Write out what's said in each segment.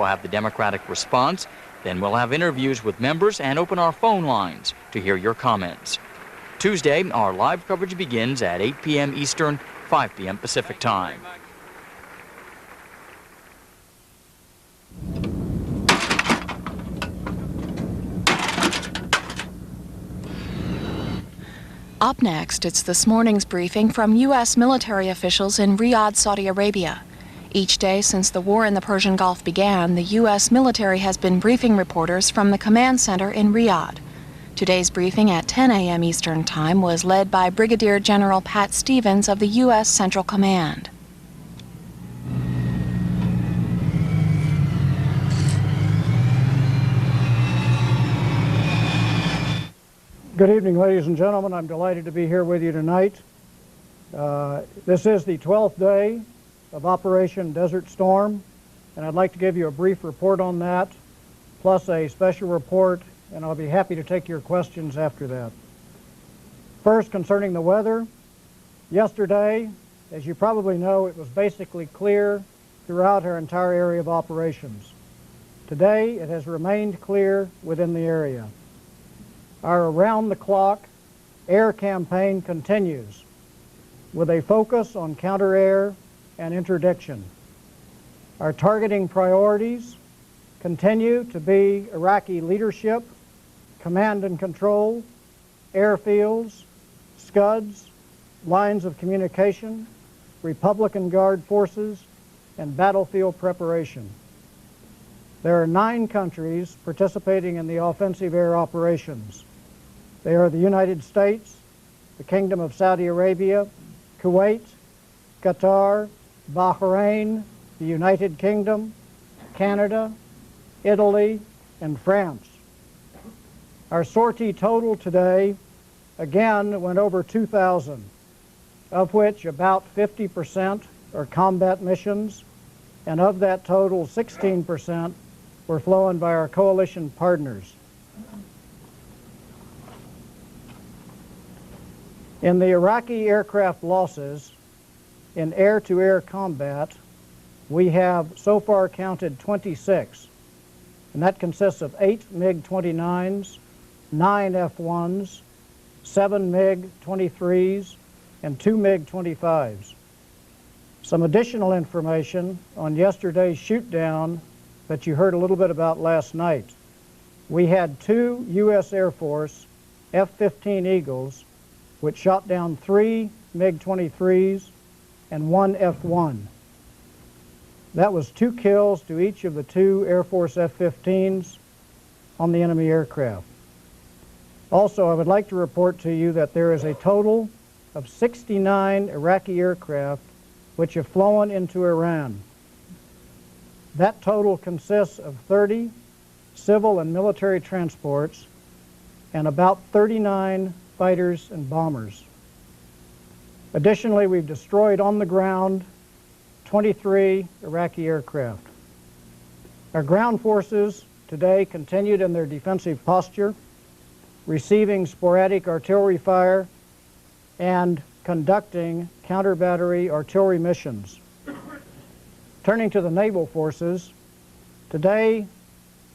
We'll have the Democratic response, then we'll have interviews with members and open our phone lines to hear your comments. Tuesday, our live coverage begins at 8 p.m. Eastern, 5 p.m. Pacific Time. Up next, it's this morning's briefing from U.S. military officials in Riyadh, Saudi Arabia. Each day since the war in the Persian Gulf began, the U.S. military has been briefing reporters from the command center in Riyadh. Today's briefing at 10 a.m. Eastern Time was led by Brigadier General Pat Stevens of the U.S. Central Command. Good evening, ladies and gentlemen. I'm delighted to be here with you tonight. This is the 12th day of Operation Desert Storm, and I'd like to give you a brief report on that, plus a special report, and I'll be happy to take your questions after that. First, concerning the weather, yesterday, as you probably know, it was basically clear throughout our entire area of operations. Today, it has remained clear within the area. Our around-the-clock air campaign continues with a focus on counter-air and interdiction. Our targeting priorities continue to be Iraqi leadership, command and control, airfields, SCUDs, lines of communication, Republican Guard forces, and battlefield preparation. There are 9 countries participating in the offensive air operations. They are the United States, the Kingdom of Saudi Arabia, Kuwait, Qatar, Bahrain, the United Kingdom, Canada, Italy, and France. Our sortie total today, again, went over 2,000, of which about 50% are combat missions, and of that total, 16% were flown by our coalition partners. In the Iraqi aircraft losses in air-to-air combat, we have so far counted 26, and that consists of 8 MiG-29s, 9 F-1s, 7 MiG-23s, and 2 MiG-25s. Some additional information on yesterday's shoot-down that you heard a little bit about last night. We had 2 U.S. Air Force F-15 Eagles which shot down 3 MiG-23s and 1 F-1. That was 2 kills to each of the 2 Air Force F-15s on the enemy aircraft. Also, I would like to report to you that there is a total of 69 Iraqi aircraft which have flown into Iran. That total consists of 30 civil and military transports and about 39 fighters and bombers. Additionally, we've destroyed on the ground 23 Iraqi aircraft. Our ground forces today continued in their defensive posture, receiving sporadic artillery fire and conducting counter-battery artillery missions. Turning to the naval forces, today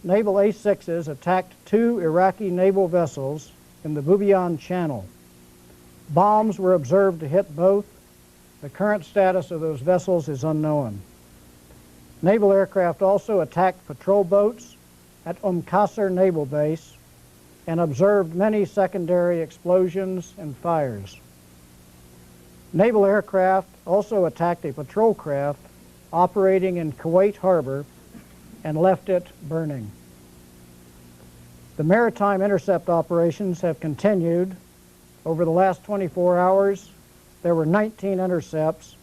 naval A-6s attacked 2 Iraqi naval vessels in the Bubiyan Channel. Bombs were observed to hit both. The current status of those vessels is unknown. Naval aircraft also attacked patrol boats at Qasr Naval Base and observed many secondary explosions and fires. Naval aircraft also attacked a patrol craft operating in Kuwait Harbor and left it burning. The maritime intercept operations have continued. Over the last 24 hours, there were 19 intercepts,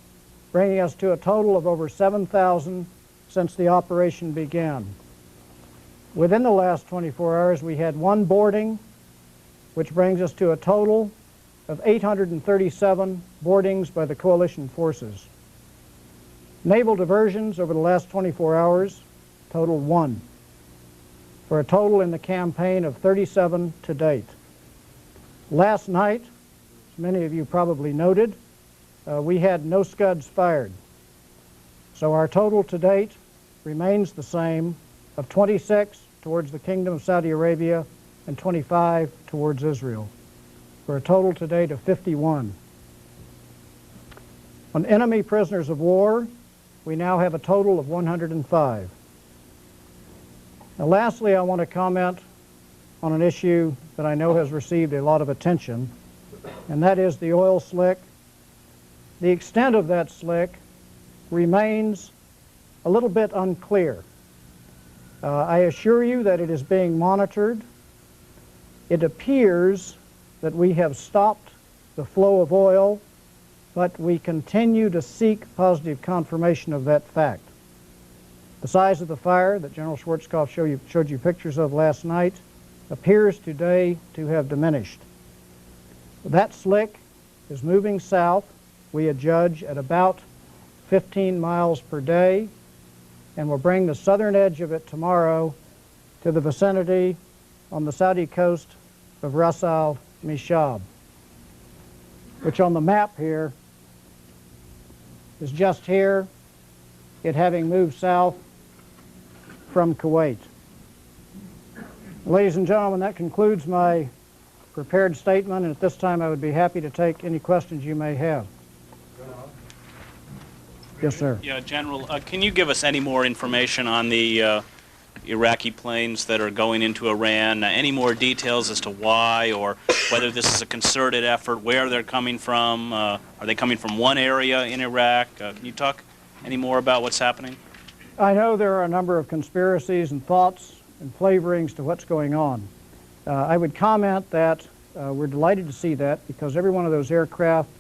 bringing us to a total of over 7,000 since the operation began. Within the last 24 hours, we had 1 boarding, which brings us to a total of 837 boardings by the coalition forces. Naval diversions over the last 24 hours totaled 1, for a total in the campaign of 37 to date. Last night, as many of you probably noted, we had no SCUDs fired. So our total to date remains the same, of 26 towards the Kingdom of Saudi Arabia and 25 towards Israel, for a total to date of 51. On enemy prisoners of war, we now have a total of 105. Now, lastly, I want to comment on an issue that I know has received a lot of attention, and that is the oil slick. The extent of that slick remains a little bit unclear. I assure you that it is being monitored. It appears that we have stopped the flow of oil, but we continue to seek positive confirmation of that fact. The size of the fire that General Schwarzkopf showed you pictures of last night appears today to have diminished. That slick is moving south, we adjudge, at about 15 miles per day, and will bring the southern edge of it tomorrow to the vicinity on the Saudi coast of Ras Al Mishab, which on the map here is just here, it having moved south from Kuwait. Ladies and gentlemen, that concludes my prepared statement, and at this time I would be happy to take any questions you may have. Yes, sir. Yeah, General, can you give us any more information on the Iraqi planes that are going into Iran? Any more details as to why, or whether this is a concerted effort, where they're coming from? Are they coming from one area in Iraq? Can you talk any more about what's happening? I know there are a number of conspiracies and thoughts and flavorings to what's going on. I would comment that we're delighted to see that, because every one of those aircraft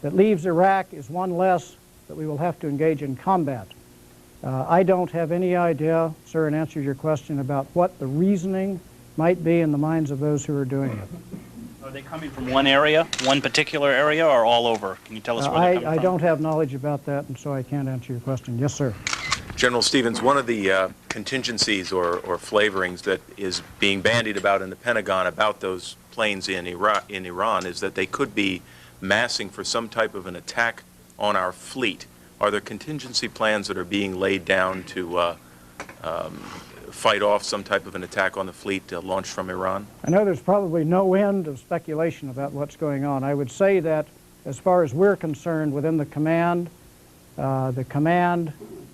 that leaves Iraq is one less that we will have to engage in combat. I don't have any idea, sir, in answer to your question, about what the reasoning might be in the minds of those who are doing it. Are they coming from one area, one particular area, or all over? Can you tell us where they're coming from? I don't have knowledge about that, and so I can't answer your question. Yes, sir. General Stevens, one of the contingencies or flavorings that is being bandied about in the Pentagon about those planes in Iran is that they could be massing for some type of an attack on our fleet. Are there contingency plans that are being laid down to fight off some type of an attack on the fleet launched from Iran? I know there's probably no end of speculation about what's going on. I would say that as far as we're concerned within the command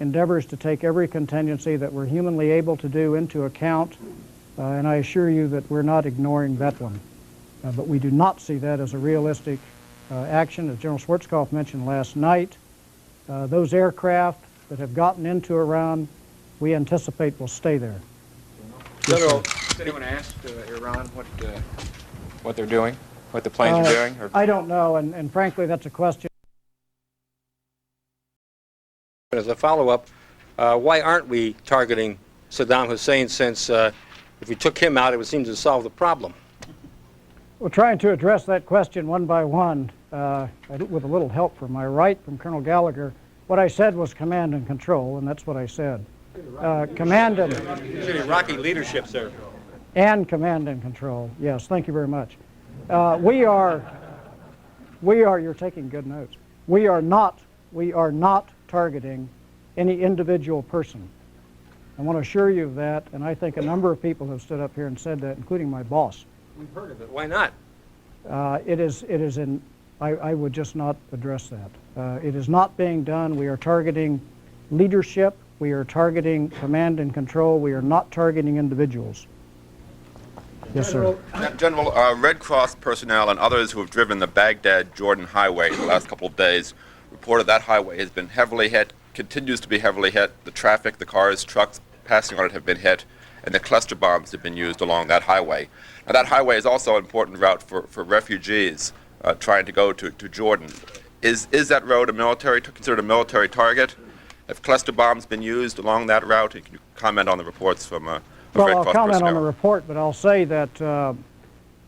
endeavors to take every contingency that we're humanly able to do into account, and I assure you that we're not ignoring that one. But we do not see that as a realistic action. As General Schwarzkopf mentioned last night, those aircraft that have gotten into Iran, we anticipate will stay there. General, has anyone asked Iran what they're doing, what the planes are doing? Or? I don't know, and frankly, that's a question. As a follow-up, why aren't we targeting Saddam Hussein, since if we took him out, it would seem to solve the problem? We're trying to address that question one by one with a little help from my right, from Colonel Gallagher. What I said was command and control, and that's what I said. Command and... You said Iraqi leadership, sir. And command and control, yes, thank you very much. We are, you're taking good notes. We are not targeting any individual person. I want to assure you of that, and I think a number of people have stood up here and said that, including my boss. We've heard of it. Why not? I would just not address that. It is not being done. We are targeting leadership. We are targeting command and control. We are not targeting individuals. Yes, sir. General, Red Cross personnel and others who have driven the Baghdad-Jordan highway the last couple of days reported that highway has been heavily hit, continues to be heavily hit. The traffic, the cars, trucks passing on it have been hit, and the cluster bombs have been used along that highway. Now, that highway is also an important route for refugees trying to go to Jordan. Is that road considered a military target? Have cluster bombs been used along that route? Can you comment on the reports from Red Cross Well, I'll comment personnel? on the report, but I'll say that,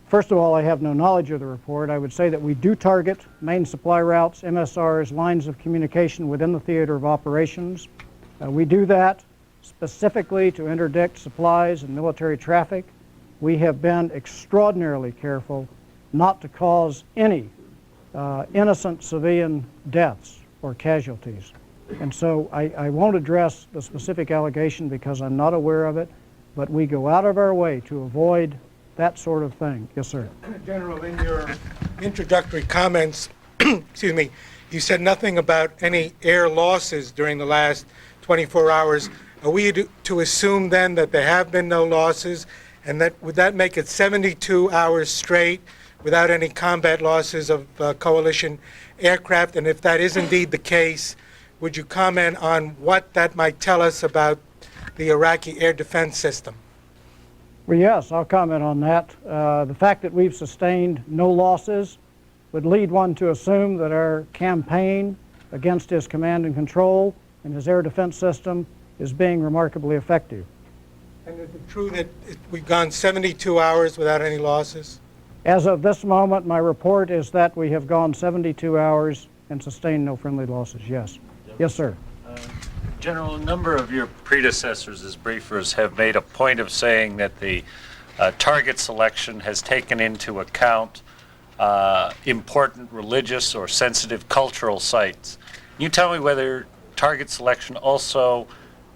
first of all, I have no knowledge of the report. I would say that we do target main supply routes, MSRs, lines of communication within the theater of operations. We do that specifically to interdict supplies and military traffic. We have been extraordinarily careful not to cause any innocent civilian deaths or casualties. And so I won't address the specific allegation because I'm not aware of it, but we go out of our way to avoid that sort of thing. Yes, sir. General, in your introductory comments, excuse me, you said nothing about any air losses during the last 24 hours. Are we to assume then that there have been no losses, and that would that make it 72 hours straight without any combat losses of coalition aircraft? And if that is indeed the case, would you comment on what that might tell us about the Iraqi air defense system? Well, yes, I'll comment on that. The fact that we've sustained no losses would lead one to assume that our campaign against his command and control and his air defense system is being remarkably effective. And is it true that we've gone 72 hours without any losses? As of this moment, my report is that we have gone 72 hours and sustained no friendly losses, yes. Yes, sir. General, a number of your predecessors as briefers have made a point of saying that the target selection has taken into account important religious or sensitive cultural sites. Can you tell me whether target selection also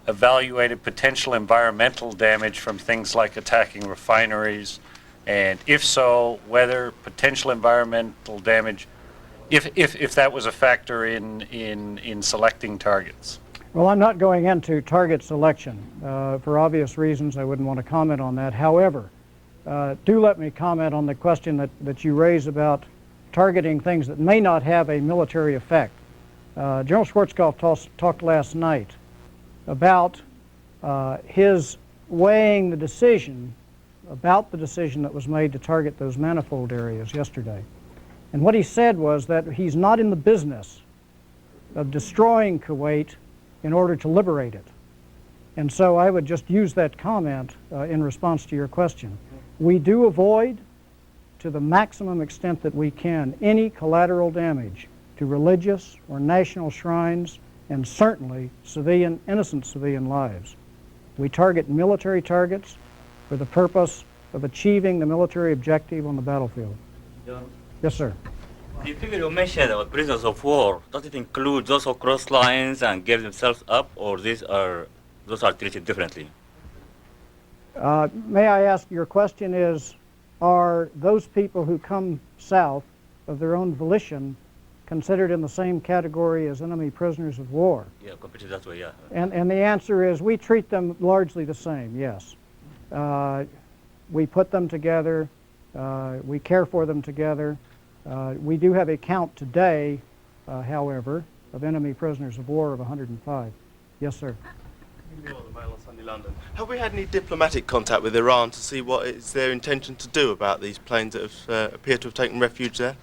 evaluated potential environmental damage from things like attacking refineries, and if so, whether potential environmental damage, if that was a factor in selecting targets? Well, I'm not going into target selection. For obvious reasons, I wouldn't want to comment on that. However, do let me comment on the question that you raise about targeting things that may not have a military effect. General Schwarzkopf talked last night about his weighing the decision, about the decision that was made to target those manifold areas yesterday. And what he said was that he's not in the business of destroying Kuwait in order to liberate it. And so I would just use that comment in response to your question. We do avoid, to the maximum extent that we can, any collateral damage to religious or national shrines, and certainly innocent civilian lives. We target military targets for the purpose of achieving the military objective on the battlefield. Yes, sir. The figure you mentioned about prisoners of war, does it include those who cross lines and give themselves up, or those are treated differently? May I ask, your question is, are those people who come south of their own volition considered in the same category as enemy prisoners of war? Yeah, completely that way, yeah. And the answer is we treat them largely the same, yes. We put them together, we care for them together. We do have a count today, however, of enemy prisoners of war of 105. Yes, sir. Have we had any diplomatic contact with Iran to see what is their intention to do about these planes that have, appear to have taken refuge there?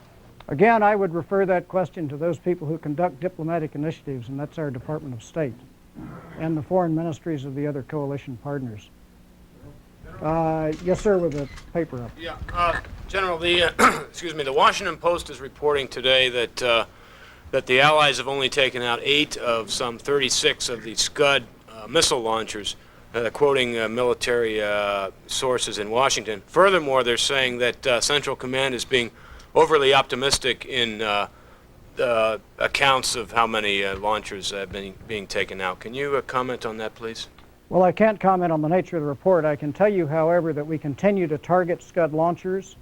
Again, I would refer that question to those people who conduct diplomatic initiatives, and that's our Department of State and the foreign ministries of the other coalition partners. Yes, sir, with the paper up. Yeah, General, the excuse me, the Washington Post is reporting today that that the Allies have only taken out 8 of some 36 of the SCUD missile launchers, quoting military sources in Washington. Furthermore, they're saying that Central Command is being overly optimistic in accounts of how many launchers have been being taken out. Can you comment on that, please? Well, I can't comment on the nature of the report. I can tell you, however, that we continue to target SCUD launchers.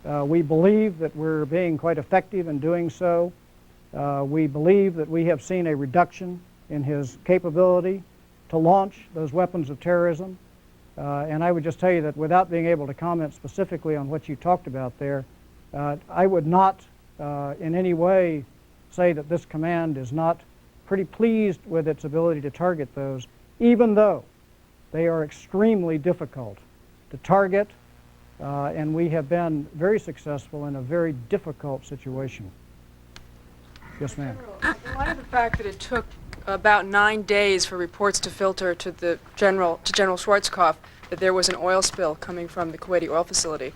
We believe that we're being quite effective in doing so. We believe that we have seen a reduction in his capability to launch those weapons of terrorism. And I would just tell you that without being able to comment specifically on what you talked about there, I would not in any way say that this command is not pretty pleased with its ability to target those, even though they are extremely difficult to target, and we have been very successful in a very difficult situation. Yes, ma'am. In light of the fact that it took about 9 days for reports to filter to General Schwarzkopf that there was an oil spill coming from the Kuwaiti oil facility,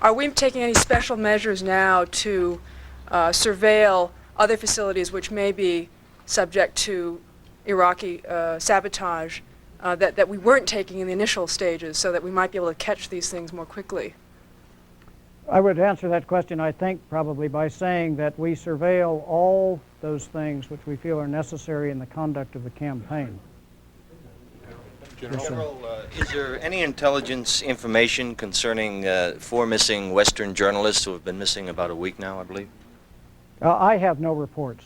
are we taking any special measures now to surveil other facilities which may be subject to Iraqi sabotage that we weren't taking in the initial stages, so that we might be able to catch these things more quickly? I would answer that question, I think, probably by saying that we surveil all those things which we feel are necessary in the conduct of the campaign. Yes, sir. General, is there any intelligence information concerning 4 missing Western journalists who have been missing about a week now, I believe? I have no reports.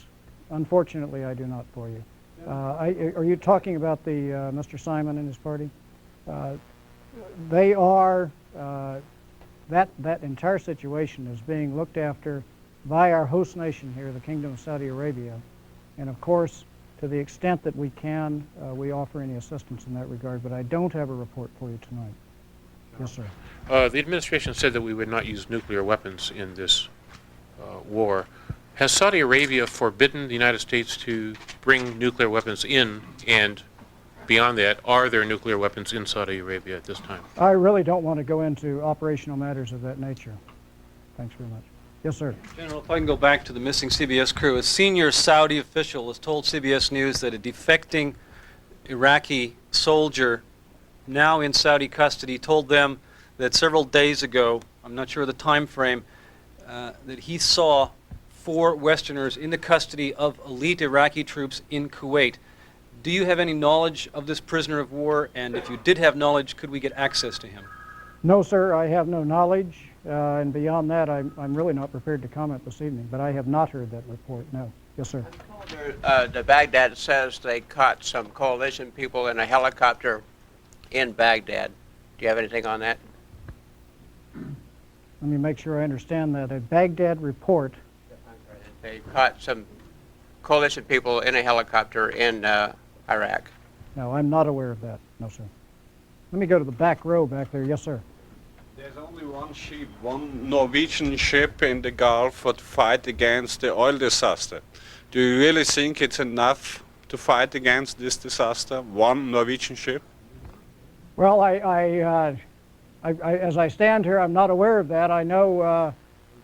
Unfortunately, I do not for you. Are you talking about the Mr. Simon and his party? They are, that entire situation is being looked after by our host nation here, the Kingdom of Saudi Arabia. And of course, to the extent that we can, we offer any assistance in that regard, but I don't have a report for you tonight. Yes, sir. The administration said that we would not use nuclear weapons in this war. Has Saudi Arabia forbidden the United States to bring nuclear weapons in, and beyond that, are there nuclear weapons in Saudi Arabia at this time? I really don't want to go into operational matters of that nature. Thanks very much. Yes, sir. General, if I can go back to the missing CBS crew. A senior Saudi official has told CBS News that a defecting Iraqi soldier now in Saudi custody told them that several days ago, I'm not sure of the time frame, that he saw 4 Westerners in the custody of elite Iraqi troops in Kuwait. Do you have any knowledge of this prisoner of war? And if you did have knowledge, could we get access to him? No, sir, I have no knowledge. And beyond that, I'm really not prepared to comment this evening, but I have not heard that report, no. Yes, sir. The Baghdad says they caught some coalition people in a helicopter in Baghdad. Do you have anything on that? Let me make sure I understand that. A Baghdad report. They caught some coalition people in a helicopter in Iraq. No, I'm not aware of that. No, sir. Let me go to the back row back there. Yes, sir. There's only one ship, one Norwegian ship in the Gulf for to fight against the oil disaster. Do you really think it's enough to fight against this disaster? One Norwegian ship? Well, as I stand here, I'm not aware of that. I know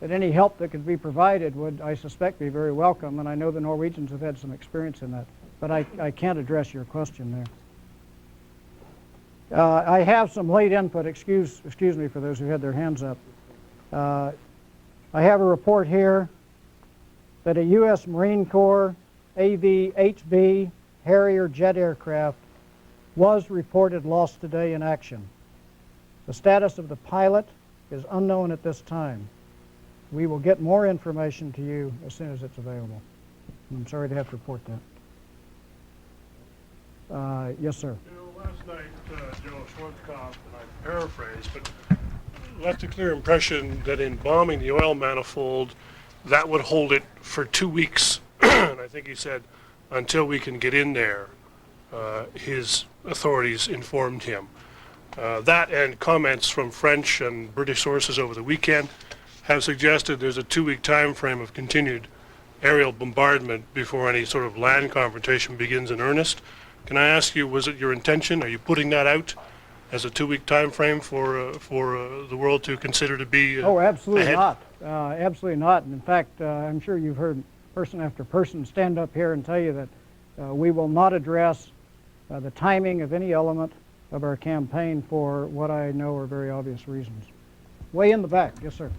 that any help that could be provided would, I suspect, be very welcome, and I know the Norwegians have had some experience in that. But I can't address your question there. I have some late input. Excuse me for those who had their hands up. I have a report here that a U.S. Marine Corps AV-HB Harrier jet aircraft was reported lost today in action. The status of the pilot is unknown at this time. We will get more information to you as soon as it's available. I'm sorry to have to report that. Yes, sir. Last night, General Schwarzkopf, and I paraphrase, but left a clear impression that in bombing the oil manifold, that would hold it for 2 weeks. And I think he said, until we can get in there, his authorities informed him. That and comments from French and British sources over the weekend have suggested there's a 2-week time frame of continued aerial bombardment before any sort of land confrontation begins in earnest. Can I ask you, was it your intention? Are you putting that out as a 2-week time frame for the world to consider to be Oh, absolutely ahead? not. Absolutely not. And in fact, I'm sure you've heard person after person stand up here and tell you that we will not address the timing of any element of our campaign for what I know are very obvious reasons. Way in the back. Yes, sir.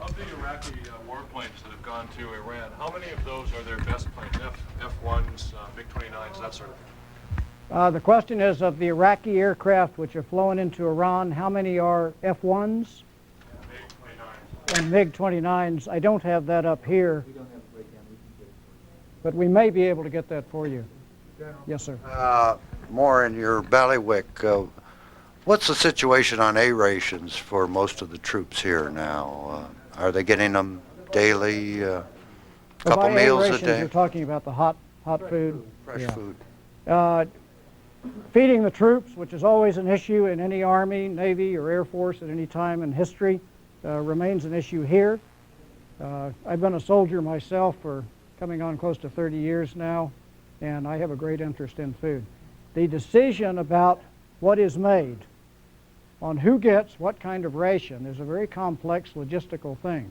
Of the Iraqi warplanes that have gone to Iran, how many of those are their best planes? F-1s, MiG-29s, that sort of thing? The question is, of the Iraqi aircraft which have flown into Iran, how many are F-1s? And MiG-29s. I don't have that up here, but we may be able to get that for you. Yes, sir. More in your bailiwick. What's the situation on A rations for most of the troops here now? Are they getting them daily, couple By meals rations, a day? You're talking about the hot food? Fresh food. Feeding the troops, which is always an issue in any Army, Navy, or Air Force at any time in history, remains an issue here. I've been a soldier myself for coming on close to 30 years now, and I have a great interest in food. The decision about what is made, on who gets what kind of ration, is a very complex logistical thing.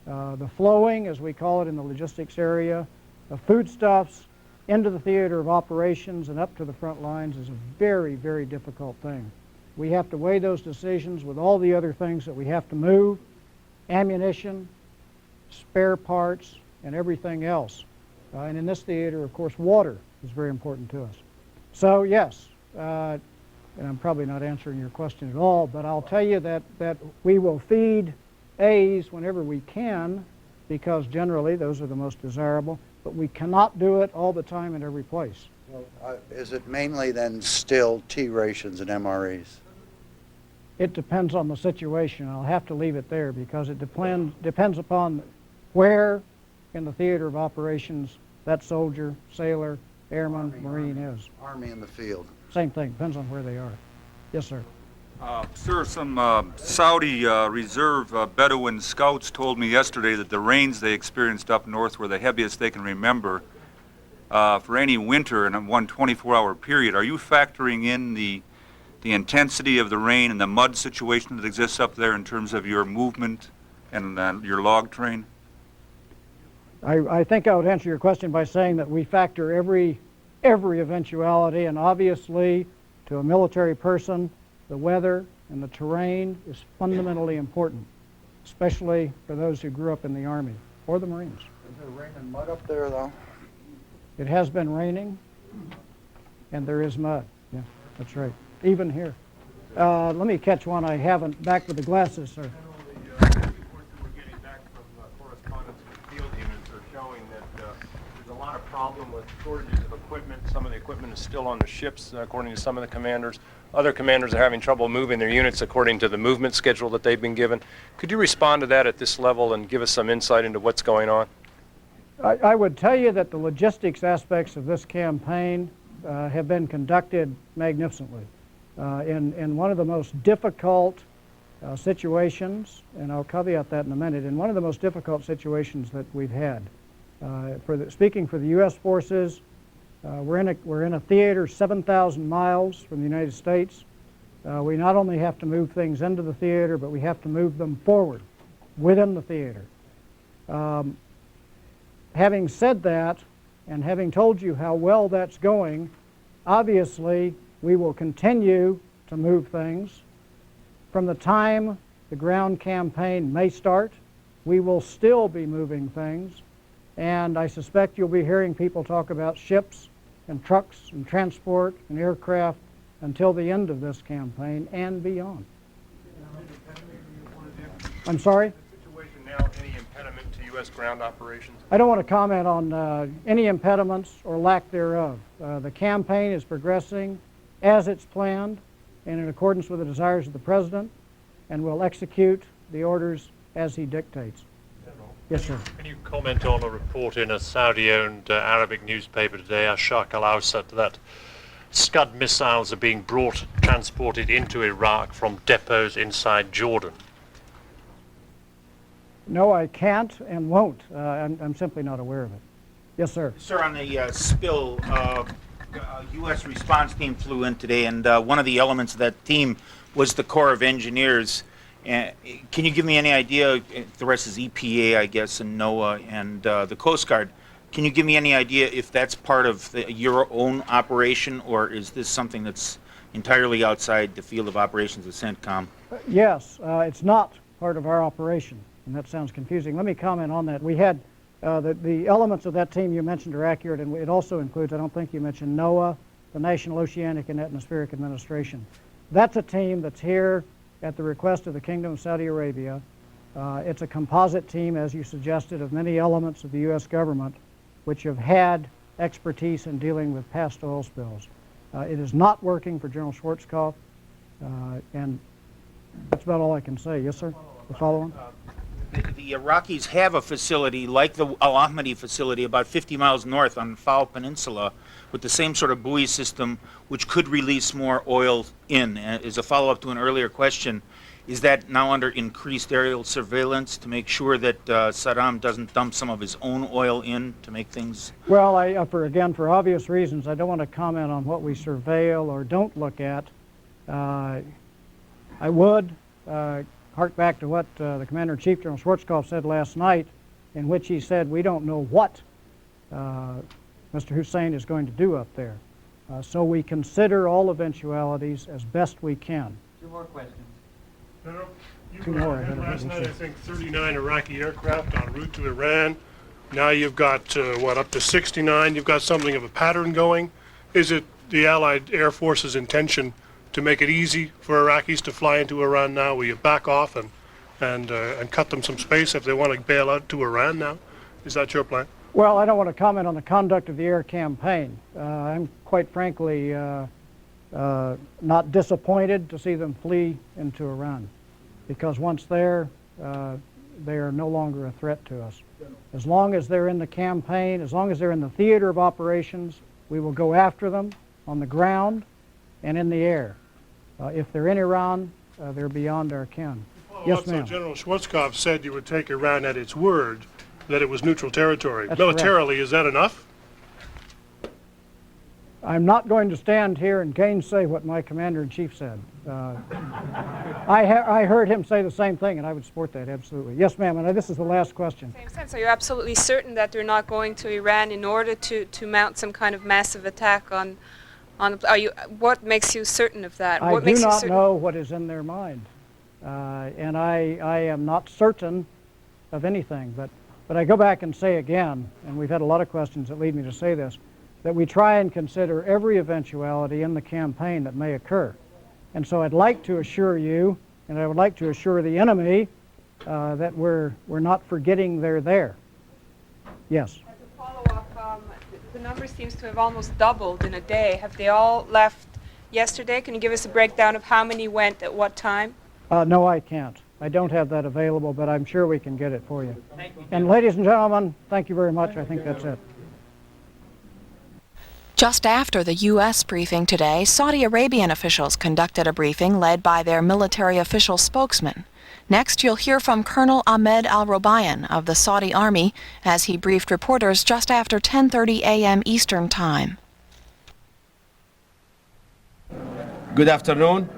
The flowing, as we call it in the logistics area, of foodstuffs into the theater of operations and up to the front lines is a very, very difficult thing. We have to weigh those decisions with all the other things that we have to move, ammunition, spare parts, and everything else. And in this theater, of course, water is very important to us. So yes, and I'm probably not answering your question at all, but I'll tell you that we will feed A's whenever we can, because generally those are the most desirable, but we cannot do it all the time in every place. Well, is it mainly then still T rations and MREs? It depends on the situation. I'll have to leave it there because it depends upon where in the theater of operations that soldier, sailor, airman, Marine is. Army in the field. Same thing, depends on where they are. Yes, sir. Sir, some Saudi Reserve Bedouin scouts told me yesterday that the rains they experienced up north were the heaviest they can remember for any winter in one 24-hour period. Are you factoring in the intensity of the rain and the mud situation that exists up there in terms of your movement and your log train? I think I would answer your question by saying that we factor every eventuality, and obviously to a military person, the weather and the terrain is fundamentally important, especially for those who grew up in the Army or the Marines. Is there rain and mud up there, though? It has been raining, and there is mud. Yeah, that's right. Even here. Let me catch one I haven't. Back with the glasses, sir. A lot of problem with shortages of equipment. Some of the equipment is still on the ships, according to some of the commanders. Other commanders are having trouble moving their units according to the movement schedule that they've been given. Could you respond to that at this level and give us some insight into what's going on? I would tell you that the logistics aspects of this campaign have been conducted magnificently. In one of the most difficult situations, and I'll caveat that in a minute, in one of the most difficult situations that we've had. Speaking for the U.S. forces, we're in a theater 7,000 miles from the United States. We not only have to move things into the theater, but we have to move them forward within the theater. Having said that, and having told you how well that's going, obviously we will continue to move things. From the time the ground campaign may start, we will still be moving things. And I suspect you'll be hearing people talk about ships and trucks and transport and aircraft until the end of this campaign and beyond. I'm sorry? Situation now, any impediment to U.S. ground operations? I don't want to comment on any impediments or lack thereof. The campaign is progressing as it's planned and in accordance with the desires of the President, and will execute the orders as he dictates. Yes, sir. Can you comment on a report in a Saudi-owned Arabic newspaper today, Asharq al-Awsat, that SCUD missiles are being transported into Iraq from depots inside Jordan? No, I can't and won't. I'm simply not aware of it. Yes, sir. Sir, on the spill, U.S. response team flew in today, and one of the elements of that team was the Corps of Engineers. Can you give me any idea, the rest is EPA, I guess, and NOAA, and the Coast Guard, can you give me any idea if that's part of your own operation, or is this something that's entirely outside the field of operations of CENTCOM? Yes, it's not part of our operation, and that sounds confusing. Let me comment on that. We had the elements of that team you mentioned are accurate, and it also includes, I don't think you mentioned NOAA, the National Oceanic and Atmospheric Administration. That's a team that's here at the request of the Kingdom of Saudi Arabia. It's a composite team, as you suggested, of many elements of the U.S. government which have had expertise in dealing with past oil spills. It is not working for General Schwarzkopf, and that's about all I can say. Yes, sir? The following? The Iraqis have a facility like the Al-Ahmadi facility about 50 miles north on Fao Peninsula with the same sort of buoy system which could release more oil in. As a follow-up to an earlier question, is that now under increased aerial surveillance to make sure that Saddam doesn't dump some of his own oil in to make things? Well, for obvious reasons, I don't want to comment on what we surveil or don't look at. I would hark back to what the Commander-in-Chief, General Schwarzkopf, said last night, in which he said, we don't know what Mr. Hussein is going to do up there. So we consider all eventualities as best we can. Two more questions. General, you Two more, had last night, I think, 39 Iraqi aircraft en route to Iran. Now you've got, up to 69. You've got something of a pattern going. Is it the Allied Air Force's intention to make it easy for Iraqis to fly into Iran now? Will you back off and cut them some space if they want to bail out to Iran now? Is that your plan? Well, I don't want to comment on the conduct of the air campaign. I'm quite frankly not disappointed to see them flee into Iran, because once there, they are no longer a threat to us. As long as they're in the campaign, as long as they're in the theater of operations, we will go after them on the ground and in the air. If they're in Iran, they're beyond our ken. Yes, ma'am. General Schwarzkopf said you would take Iran at its word that it was neutral territory. That's Militarily, is that enough? I'm not going to stand here and gainsay what my commander-in-chief said. I heard him say the same thing, and I would support that, absolutely. Yes, ma'am, and this is the last question. Same sense. Are you absolutely certain that they're not going to Iran in order to mount some kind of massive attack on what makes you certain of that? I What do makes you not certain? know what is in their mind, and I am not certain of anything, but I go back and say again, and we've had a lot of questions that lead me to say this, that we try and consider every eventuality in the campaign that may occur. And so I'd like to assure you, and I would like to assure the enemy, that we're not forgetting they're there. Yes. As a follow-up, the number seems to have almost doubled in a day. Have they all left yesterday? Can you give us a breakdown of how many went at what time? No, I can't. I don't have that available, but I'm sure we can get it for you. Thank you. And ladies and gentlemen, thank you very much. I think that's it. Just after the U.S. briefing today, Saudi Arabian officials conducted a briefing led by their military official spokesman. Next, you'll hear from Colonel Ahmed al-Robayan of the Saudi Army as he briefed reporters just after 10:30 a.m. Eastern Time. Good afternoon.